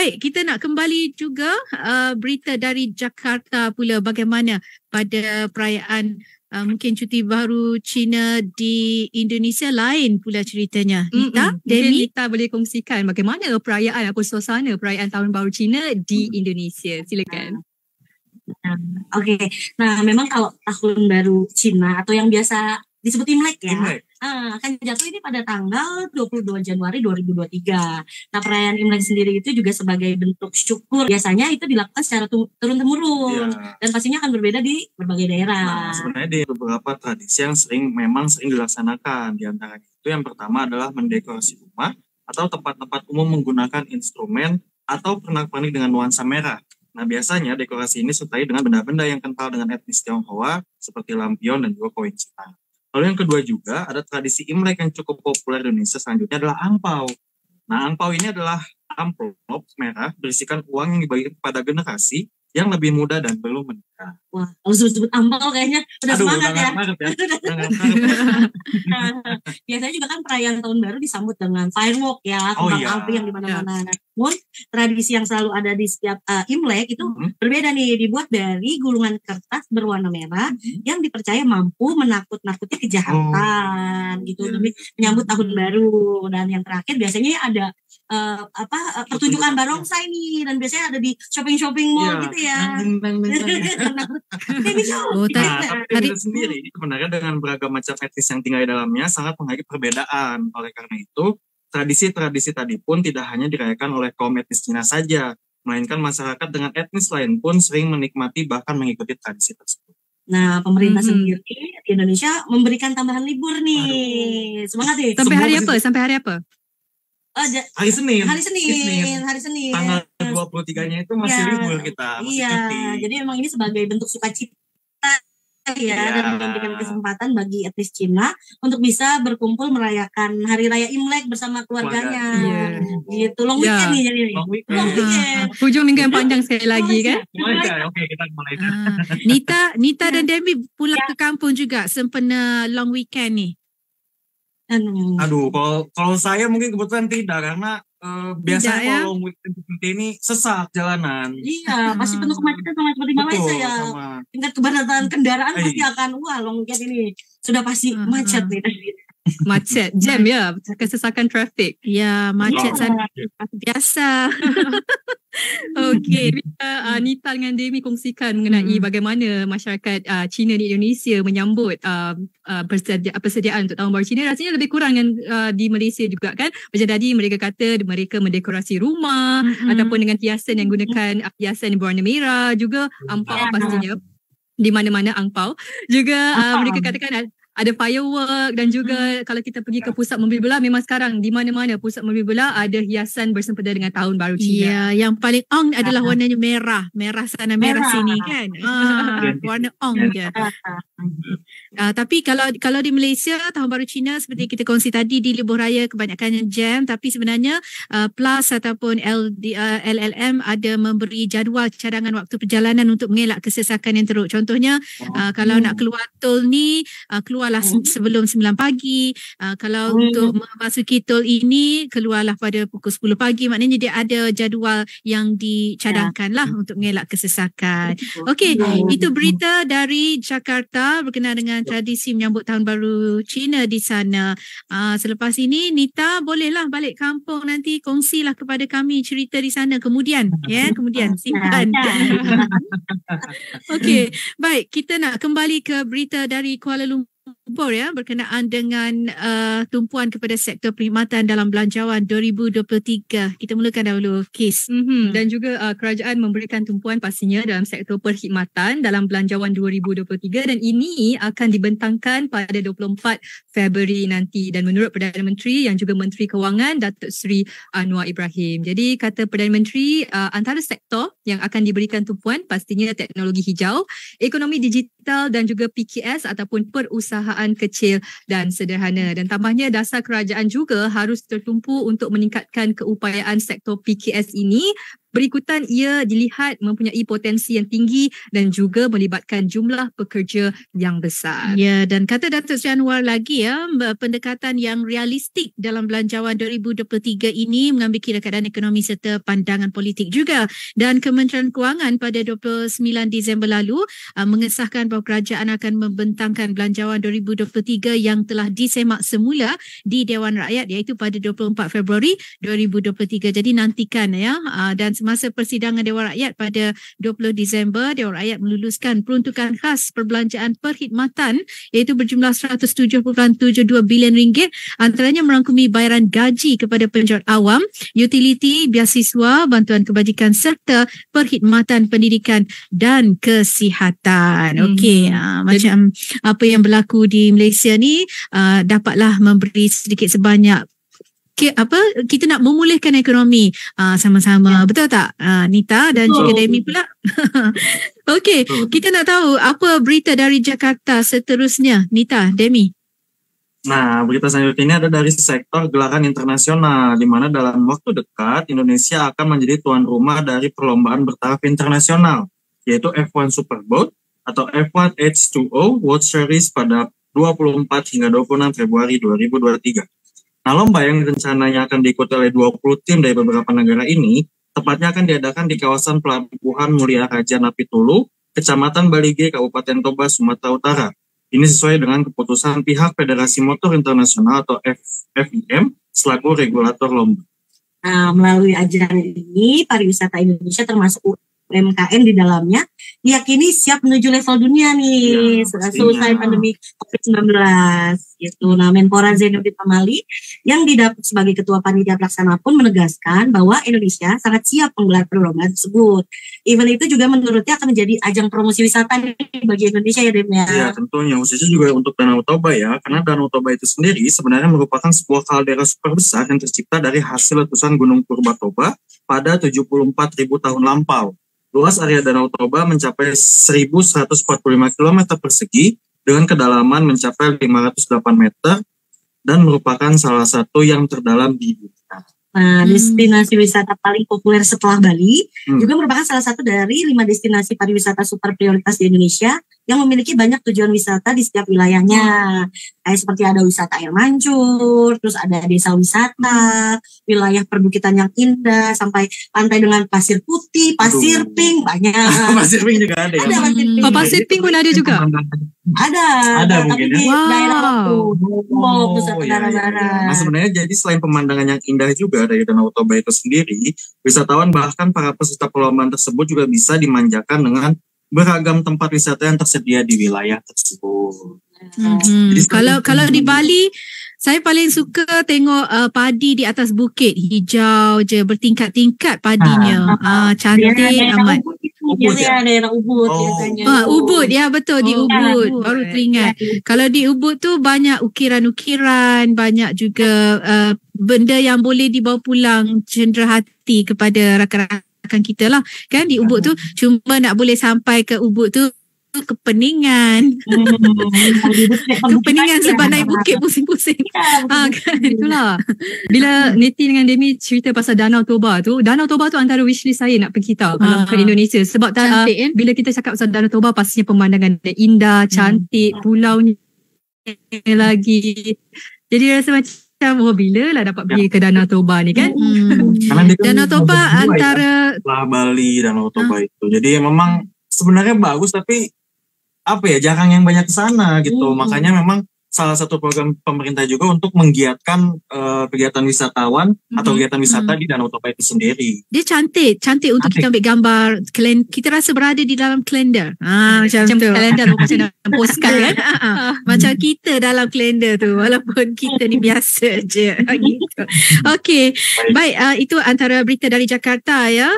Baik, kita nak kembali juga berita dari Jakarta pula, bagaimana pada perayaan mungkin cuti baru Cina di Indonesia lain pula ceritanya. Nita, Demi? Nita boleh kongsikan bagaimana perayaan atau suasana perayaan Tahun Baru Cina di Indonesia. Silakan. Oke. Nah, memang kalau Tahun Baru Cina atau yang biasa disebut Imlek ya, akan jatuh ini pada tanggal 22 Januari 2023. Nah, perayaan Imlek sendiri itu juga sebagai bentuk syukur. Biasanya itu dilakukan secara turun-temurun dan pastinya akan berbeda di berbagai daerah. Nah, sebenarnya di beberapa tradisi yang memang sering dilaksanakan. Di antaranya itu yang pertama adalah mendekorasi rumah atau tempat-tempat umum menggunakan instrumen atau pernak-pernik dengan nuansa merah. Nah, biasanya dekorasi ini disertai dengan benda-benda yang kental dengan etnis Tionghoa seperti lampion dan juga koin Cina. Lalu yang kedua juga ada tradisi Imlek yang cukup populer di Indonesia, selanjutnya adalah angpau. Nah, angpau ini adalah amplop merah berisikan uang yang dibagikan kepada generasi yang lebih muda dan belum menikah. Wah, kalau sebut angpau kayaknya udah semangat ya. Biasanya juga kan perayaan Tahun Baru disambut dengan firework ya, kembang api yang di mana-mana. Namun tradisi yang selalu ada di setiap Imlek itu berbeda nih, dibuat dari gulungan kertas berwarna merah yang dipercaya mampu menakut-nakuti kejahatan gitu demi menyambut Tahun Baru. Dan yang terakhir biasanya ada pertunjukan barongsai nih, dan biasanya ada di shopping mall gitu ya. Tapi itu sendiri sebenarnya dengan beragam macam etnis yang tinggal di dalamnya sangat menghargai perbedaan. Oleh karena itu, tradisi-tradisi tadi pun tidak hanya dirayakan oleh kaum etnis Cina saja, melainkan masyarakat dengan etnis lain pun sering menikmati bahkan mengikuti tradisi tersebut. Nah, pemerintah sendiri di Indonesia memberikan tambahan libur nih. Semangat nih. Sampai hari apa? Hari Senin. Tanggal 23-nya itu masih libur kita. Jadi memang ini sebagai bentuk sukacita dan memberikan kesempatan bagi etnis Cina untuk bisa berkumpul merayakan Hari Raya Imlek bersama keluarganya. Gitu, long weekend nih jadi. Long weekend. Hujung minggu yang panjang sekali lagi kan? Oke, kita mulai. Nita dan Demi pulang ke kampung juga sempena long weekend nih. Aduh, kalau saya mungkin kebetulan tidak, karena biasanya kalau weekend seperti ini sesak jalanan. Iya, pasti penuh kemacetan sama seperti Malaysia ya. Tingkat kepadatan kendaraan pasti akan, long weekend ini sudah pasti macet nih. Macet, jam ya, kesesakan trafik. Ya, macet sana biasa. Okey, Nita dengan Demi kongsikan mengenai bagaimana masyarakat Cina di Indonesia menyambut persediaan untuk Tahun Baru Cina. Rasanya lebih kurang di Malaysia juga kan. Macam tadi mereka kata mereka mendekorasi rumah ataupun dengan hiasan yang gunakan hiasan berwarna merah, juga angpau pastinya. Di mana-mana angpau. Juga mereka katakan ada firework, dan juga kalau kita pergi ke pusat mobil belah, memang sekarang di mana-mana pusat mobil belah ada hiasan bersempena dengan Tahun Baru Cina. Ya, yang paling ong adalah warnanya merah. Merah sana, merah sini kan. Warna ong je. Tapi kalau di Malaysia, Tahun Baru Cina seperti kita kongsi tadi, di libur raya kebanyakan jam, tapi sebenarnya PLAS ataupun LLM ada memberi jadual cadangan waktu perjalanan untuk mengelak kesesakan yang teruk. Contohnya kalau nak keluar tol ni, keluarlah sebelum 9 pagi. Kalau untuk memasuki tol ini, keluarlah pada pukul 10 pagi. Maknanya dia ada jadual yang dicadangkan lah untuk mengelak kesesakan. Okey, itu berita dari Jakarta berkenaan dengan tradisi menyambut Tahun Baru Cina di sana. Selepas ini, Nita bolehlah balik kampung nanti, kongsilah kepada kami cerita di sana kemudian. Kemudian simpan. Okey, baik, kita nak kembali ke berita dari Kuala Lumpur berkenaan dengan tumpuan kepada sektor perkhidmatan dalam belanjawan 2023. Kita mulakan dahulu kes. Dan juga kerajaan memberikan tumpuan pastinya dalam sektor perkhidmatan dalam belanjawan 2023, dan ini akan dibentangkan pada 24 Februari nanti. Dan menurut Perdana Menteri yang juga Menteri Kewangan, Datuk Seri Anwar Ibrahim. Jadi kata Perdana Menteri, antara sektor yang akan diberikan tumpuan pastinya teknologi hijau, ekonomi digital dan juga PKS ataupun perusahaan kecil dan sederhana. Dan tambahnya, dasar kerajaan juga harus tertumpu untuk meningkatkan keupayaan sektor PKS ini Berikutan ia dilihat mempunyai potensi yang tinggi dan juga melibatkan jumlah pekerja yang besar. Ya, dan kata Datuk Seri Anwar lagi ya, pendekatan yang realistik dalam Belanjawan 2023 ini mengambil kira keadaan ekonomi serta pandangan politik juga. Dan Kementerian Kewangan pada 29 Disember lalu mengesahkan bahawa kerajaan akan membentangkan Belanjawan 2023 yang telah disemak semula di Dewan Rakyat iaitu pada 24 Februari 2023. Jadi nantikan ya. Dan semasa persidangan Dewan Rakyat pada 20 Disember, Dewan Rakyat meluluskan peruntukan khas perbelanjaan perkhidmatan iaitu berjumlah 107.72 bilion ringgit, antaranya merangkumi bayaran gaji kepada penjualan awam, utiliti, biasiswa, bantuan kebajikan serta perkhidmatan pendidikan dan kesihatan. Okey, macam apa yang berlaku di Malaysia ni dapatlah memberi sedikit sebanyak kita nak memulihkan ekonomi sama-sama. Betul tak Nita dan juga Demi pula? Okey, kita nak tahu apa berita dari Jakarta seterusnya. Nita, Demi. Nah, berita selanjutnya ini ada dari sektor gelaran internasional, di mana dalam waktu dekat Indonesia akan menjadi tuan rumah dari perlombaan bertaraf internasional, yaitu F1 Superboat atau F1 H2O World Series pada 24 hingga 26 Februari 2023. Nah, lomba yang rencananya akan diikuti oleh 20 tim dari beberapa negara ini, tepatnya akan diadakan di kawasan Pelabuhan Mulia Raja Napitulu, Kecamatan Balige, Kabupaten Toba, Sumatera Utara. Ini sesuai dengan keputusan pihak Federasi Motor Internasional atau FIM selaku regulator lomba. Nah, melalui ajang ini, pariwisata Indonesia termasuk UMKM di dalamnya diyakini siap menuju level dunia nih selesai pandemi COVID-19 gitu. Nah, Menpora Zainuddin Amali yang didapuk sebagai ketua panitia pelaksana pun menegaskan bahwa Indonesia sangat siap menggelar perlombaan tersebut. Event itu juga menurutnya akan menjadi ajang promosi wisata bagi Indonesia ya, Dem ya. Iya, tentunya khususnya juga untuk Danau Toba ya, karena Danau Toba itu sendiri sebenarnya merupakan sebuah kaldera super besar yang tercipta dari hasil letusan Gunung Purba Toba pada 74.000 tahun lampau. Luas area Danau Toba mencapai 1.145 km persegi dengan kedalaman mencapai 508 meter dan merupakan salah satu yang terdalam di dunia. Nah, destinasi wisata paling populer setelah Bali juga merupakan salah satu dari 5 destinasi pariwisata super prioritas di Indonesia yang memiliki banyak tujuan wisata di setiap wilayahnya. Kayak seperti ada wisata air mancur, terus ada desa wisata, wilayah perbukitan yang indah, sampai pantai dengan pasir putih, pasir pink, banyak. Pasir pink juga ada ya? Ada pasir pink. Pasir pink pun ada juga? Ada mungkin di ya? daerah Nusa Tenggara Barat. Nah, sebenarnya jadi selain pemandangan yang indah juga dari Danau Toba itu sendiri, wisatawan bahkan para peserta perlombaan tersebut juga bisa dimanjakan dengan beragam tempat wisata yang tersedia di wilayah tersebut. Jadi, kalau di Bali, saya paling suka tengok padi di atas bukit, hijau je, bertingkat-tingkat padinya. Cantik amat. Daerah Ubud biasanya. Ubud ya, betul, di Ubud. Baru teringat. Kalau di Ubud tu banyak ukiran-ukiran, banyak juga benda yang boleh dibawa pulang cenderah hati kepada rakan-rakan kita lah. Kan di Ubud tu, cuma nak boleh sampai ke Ubud tu kepeningan. Kepeningan sebab naik bukit pusing-pusing. Kan, itulah. Bila Neti dengan Demi cerita pasal Danau Toba tu antara wishlist saya nak pergi tau kalau ke Indonesia. Sebab cantik, bila kita cakap pasal Danau Toba pastinya pemandangan dia indah, cantik, pulaunya lagi. Jadi rasa macam bila lah dapat pergi ke Danau Toba ni kan. Danau Toba antara Bali, Danau Toba itu. Jadi memang sebenarnya bagus tapi jarang yang banyak ke sana gitu. Makanya memang salah satu program pemerintah juga untuk menggiatkan kegiatan wisatawan atau kegiatan wisata di Danau Toba itu sendiri. Dia cantik untuk kita ambil gambar. Kita rasa berada di dalam kalender. Macam kalender macam dalam postcard kan. Macam kita dalam kalender tu, walaupun kita ni biasa je gitu. Okey, baik, itu antara berita dari Jakarta ya,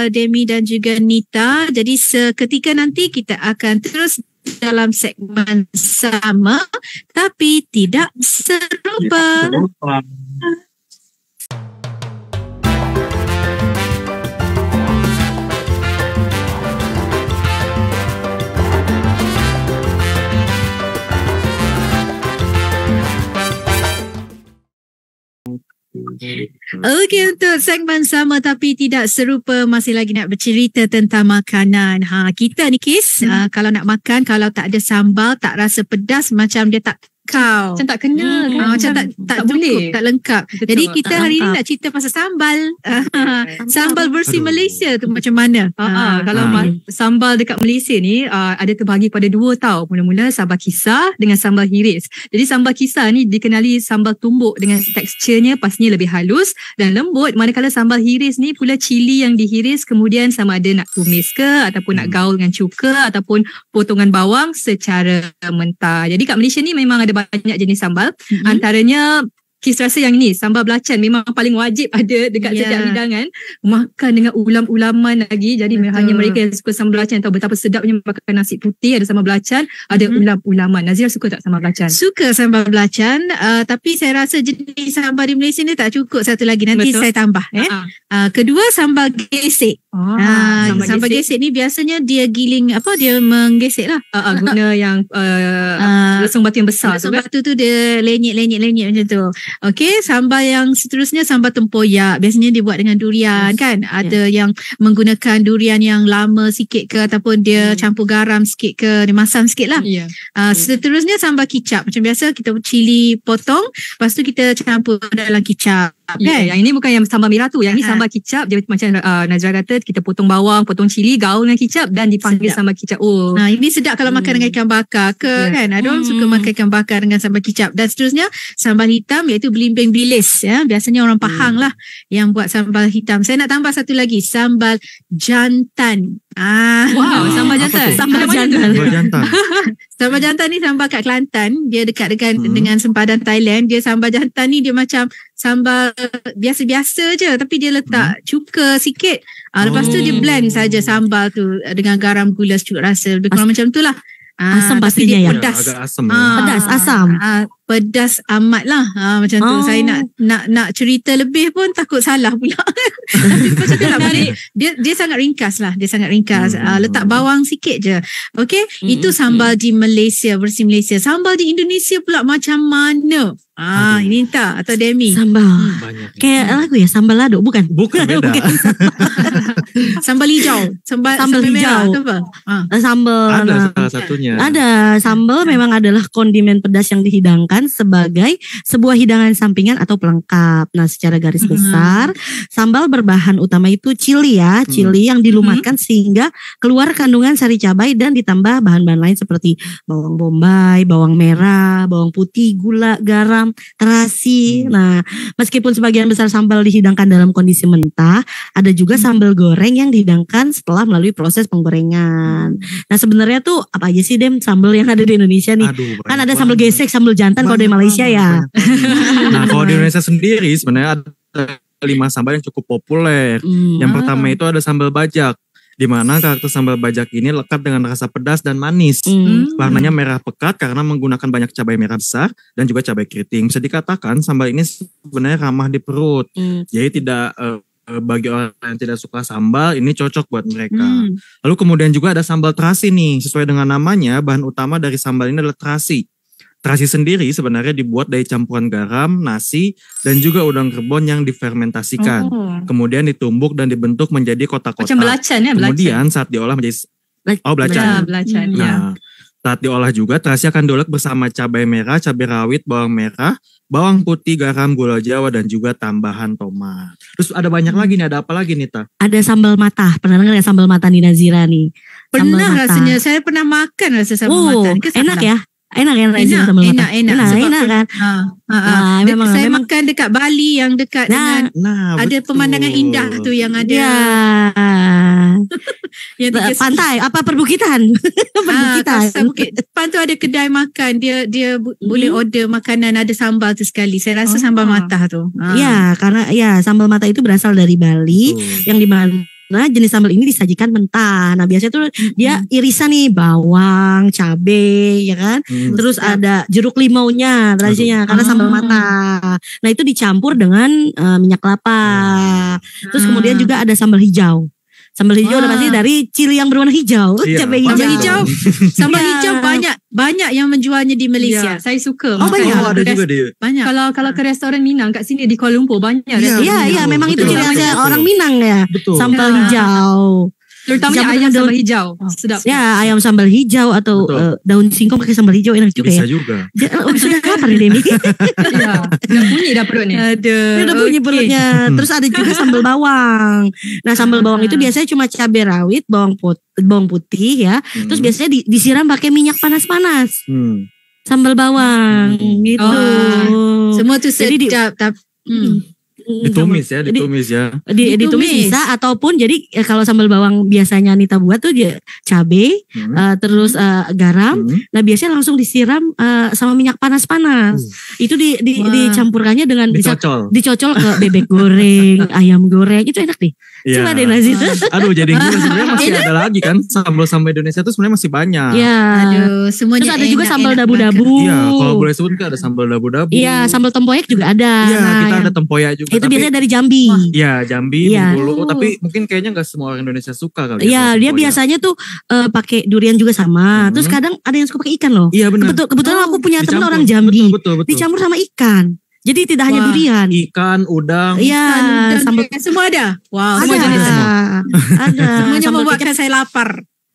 Demi dan juga Nita. Jadi seketika nanti kita akan terus dalam segmen sama tapi tidak serupa. Okey, untuk segmen sama tapi tidak serupa, masih lagi nak bercerita tentang makanan. Kita ni Kis, kalau nak makan, kalau tak ada sambal, tak rasa pedas, macam dia tak kau. Macam tak kena kan? Macam tak boleh, tak lengkap. Betul. Jadi kita hari ni nak cerita pasal sambal. Sambal versi Malaysia tu macam mana? Kalau sambal dekat Malaysia ni ada terbagi pada dua tau. Mula-mula sambal kisar dengan sambal hiris. Jadi sambal kisar ni dikenali sambal tumbuk dengan teksturnya pastinya lebih halus dan lembut. Manakala sambal hiris ni pula cili yang dihiris, kemudian sama ada nak tumis ke ataupun nak gaul dengan cuka ataupun potongan bawang secara mentah. Jadi kat Malaysia ni memang ada banyak jenis sambal. Antaranya Kis rasa yang ni sambal belacan memang paling wajib ada dekat setiap hidangan. Makan dengan ulam-ulaman lagi. Jadi hanya mereka yang suka sambal belacan tahu betapa sedapnya makan nasi putih, ada sambal belacan, ada ulam-ulaman. Nazira suka tak sambal belacan? Suka sambal belacan, tapi saya rasa jenis sambal di Malaysia ni tak cukup. Satu lagi nanti saya tambah. Kedua, sambal gesek. Sambal gesek ni biasanya dia giling dia menggesek lah. Guna yang lesung batu yang besar. Lesung batu tu dia lenyek macam tu. Okey, sambal yang seterusnya sambal tempoyak. Biasanya dia buat dengan durian kan. Ada yang menggunakan durian yang lama sikit ke ataupun dia campur garam sikit ke, dia masam sikit lah. Seterusnya sambal kicap. Macam biasa kita cili potong, lepas tu kita campur dalam kicap. Yang ini bukan yang sambal merah tu. Yang ni sambal kicap. Dia macam Nazira kata, kita potong bawang, potong cili, gaul dengan kicap dan dipanggil sambal kicap. Ini sedap kalau makan dengan ikan bakar ke kan. Ada orang suka makan ikan bakar dengan sambal kicap. Dan seterusnya sambal hitam iaitu belimbing bilis. Biasanya orang Pahang lah yang buat sambal hitam. Saya nak tambah satu lagi, sambal jantan. Sambal jantan. Sambal jantan ni sambal kat Kelantan. Dia dekat dengan sempadan Thailand. Dia sambal jantan ni dia macam sambal biasa-biasa je, tapi dia letak cuka sikit. Lepas tu dia blend saja sambal tu dengan garam, gula, secuil rasa. Lebih kurang macam tu lah. Asam pastinya ya. Pedas. Agak asam. Pedas, asam. Pedas amat lah. Macam tu. Saya nak cerita lebih pun takut salah pula. Tapi macam tu lah. Dia sangat ringkas lah. Dia sangat ringkas. Letak bawang sikit je. Okay. Itu sambal di Malaysia, versi Malaysia. Sambal di Indonesia pula macam mana? Ini tak atau Demi? Sambal. Kayak lagu ya, sambal lado. Bukan, beda. Sambal hijau. Sambal hijau. Apa? Sambal. Ada salah satunya. Ada sambal memang adalah kondimen pedas yang dihidangkan sebagai sebuah hidangan sampingan atau pelengkap. Nah, secara garis besar, sambal berbahan utama itu cili ya, cili yang dilumatkan sehingga keluar kandungan sari cabai dan ditambah bahan-bahan lain seperti bawang bombay, bawang merah, bawang putih, gula, garam, terasi. Nah, meskipun sebagian besar sambal dihidangkan dalam kondisi mentah, ada juga sambal goreng yang dihidangkan setelah melalui proses penggorengan. Nah, sebenarnya tuh apa aja sih Dem sambal yang ada di Indonesia nih? Kan ada sambal gesek, sambal jantan kalau di Malaysia ya. Nah, kalau di Indonesia sendiri sebenarnya ada 5 sambal yang cukup populer. Yang pertama itu ada sambal bajak, di mana karakter sambal bajak ini lekat dengan rasa pedas dan manis. Warnanya merah pekat karena menggunakan banyak cabai merah besar dan juga cabai keriting. Bisa dikatakan sambal ini sebenarnya ramah di perut. Jadi tidak bagi orang yang tidak suka sambal, ini cocok buat mereka. Lalu kemudian juga ada sambal terasi nih. Sesuai dengan namanya, bahan utama dari sambal ini adalah terasi. Terasi sendiri sebenarnya dibuat dari campuran garam, nasi, dan juga udang rebon yang difermentasikan. Kemudian ditumbuk dan dibentuk menjadi kotak-kotak. Macam belacan ya? Kemudian saat diolah menjadi... belacan. Belacan, nah, saat diolah juga, terasi akan diolek bersama cabai merah, cabai rawit, bawang merah, bawang putih, garam, gula Jawa, dan juga tambahan tomat. Terus ada banyak lagi nih, ada apa lagi nih Ta? Ada sambal mata. Pernah dengar ya sambal mata di Nazira nih? Pernah rasanya. Saya pernah makan rasa sambal mata. Enak ya? Enak sambal mata. Enak kan? Memang makan dekat Bali yang dekat dengan ada pemandangan indah tu yang ada yang pantai apa perbukitan. Perbukitan bukit depan tu ada kedai makan, dia boleh order makanan, ada sambal tu sekali. Saya rasa sambal mata tu. Ya, karena sambal mata itu berasal dari Bali yang di mana jenis sambal ini disajikan mentah. Nah, biasanya tuh dia irisan nih bawang, cabe, ya kan. Terus ada jeruk limaunya tradisinya karena sambal mata. Nah, itu dicampur dengan minyak kelapa. Terus kemudian juga ada sambal hijau. Sambal hijau udah pasti dari cili yang berwarna hijau. Iya, Cabai Sambal hijau. hijau. Sambal Ya. hijau banyak yang menjualnya di Malaysia. Ya, saya suka. Oh, banyak. Oh, ada juga dia. Banyak. Kalau ke restoran Minang kat sini di Kuala Lumpur banyak. Iya, Iya, memang itu Betul. ciri khas Betul. orang Minang ya. Betul. Sambal Ya. hijau. Terutamanya Sambal ayam daun- sambal hijau. Sedap. Ya, ayam sambal hijau atau Betul. daun singkong pakai sambal hijau enak juga Bisa ya. juga. Sudah lapar nih Demi. Ya. Dah bunyi dah perut ni. Dia udah bunyi perutnya. Terus ada juga sambal bawang. Nah, sambal bawang itu biasanya cuma cabai rawit, bawang putih ya. Terus biasanya disiram pakai minyak panas-panas. Sambal bawang gitu. Semua tu Jadi sedap. Ditumis ya. Ditumis bisa ataupun jadi kalau sambal bawang biasanya Anita buat tuh dia cabai terus garam. Nah biasanya langsung disiram sama minyak panas-panas. Itu dicampurkannya dengan dicocol ke bebek goreng, ayam goreng. Itu enak deh. Coba deh Nazir. Aduh jadi gila sebenarnya masih ada lagi kan sambal-sambal Indonesia tuh sebenarnya masih banyak. Iya. Aduh, semuanya Terus ada juga enak, sambal enak dabu-dabu. Iya, kalau boleh sebut kan ada sambal dabu-dabu. Iya, sambal tempoyak juga ada. Iya, Nah, kita ada tempoyak juga. itu biasanya dari Jambi. Iya, Jambi, Iya. Bengkulu, tapi mungkin kayaknya nggak semua orang Indonesia suka kali. Iya, dia tempoyak. biasanya tuh pakai durian juga sama. Terus kadang ada yang suka pakai ikan loh. Iya benar. Kebetulan aku punya teman Dicampur. orang Jambi. Betul. Dicampur sama ikan. Jadi tidak hanya durian. Ikan, udang. Iya, Dan sambal semua ada. Wow, ada. semua jenis. Ada. Semuanya Sambal membuatkan kecap. saya lapar.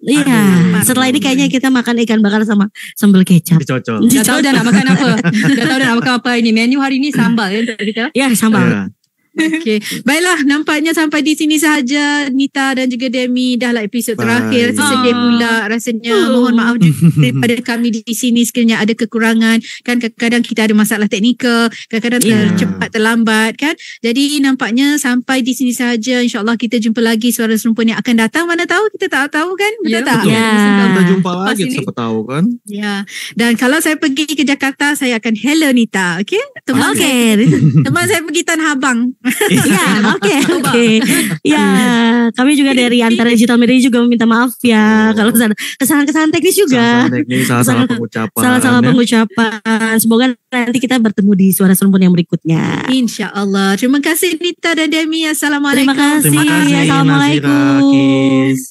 Iya. Setelah ini kayaknya kita makan ikan bakar sama sambal kecap. Dicocol. Dah tahu dah nak makan apa. Dah tahu dah nak makan apa ini. Menu hari ni sambal ya kita. Ya, sambal. Iya. Okey. Baiklah, nampaknya sampai di sini sahaja Nita dan juga Demi. Dah lah episod terakhir. Sedih pula rasanya. Mohon maaf daripada kami di sini sekiranya ada kekurangan. Kan kadang-kadang kita ada masalah teknikal, kadang-kadang tercepat terlambat kan. Jadi nampaknya sampai di sini sahaja. InsyaAllah kita jumpa lagi Suara Serumpun yang akan datang. Mana tahu, kita tak tahu kan. Betul tak? Ya. Kita jumpa lagi Sini. siapa tahu kan. Ya. Dan kalau saya pergi ke Jakarta, saya akan hello Nita. Okey? Teman saya pergi Tanah Abang. Ya, oke. Ya, kami juga dari antara digital media juga meminta maaf ya kalau ada kesalahan-kesalahan teknis juga. Salah pengucapan. Salah pengucapan. Semoga nanti kita bertemu di Suara Serumpun yang berikutnya. InsyaAllah. Terima kasih Nita dan Demi. Assalamualaikum. Terima kasih. Terima kasih. Assalamualaikum. Nazira, Kis.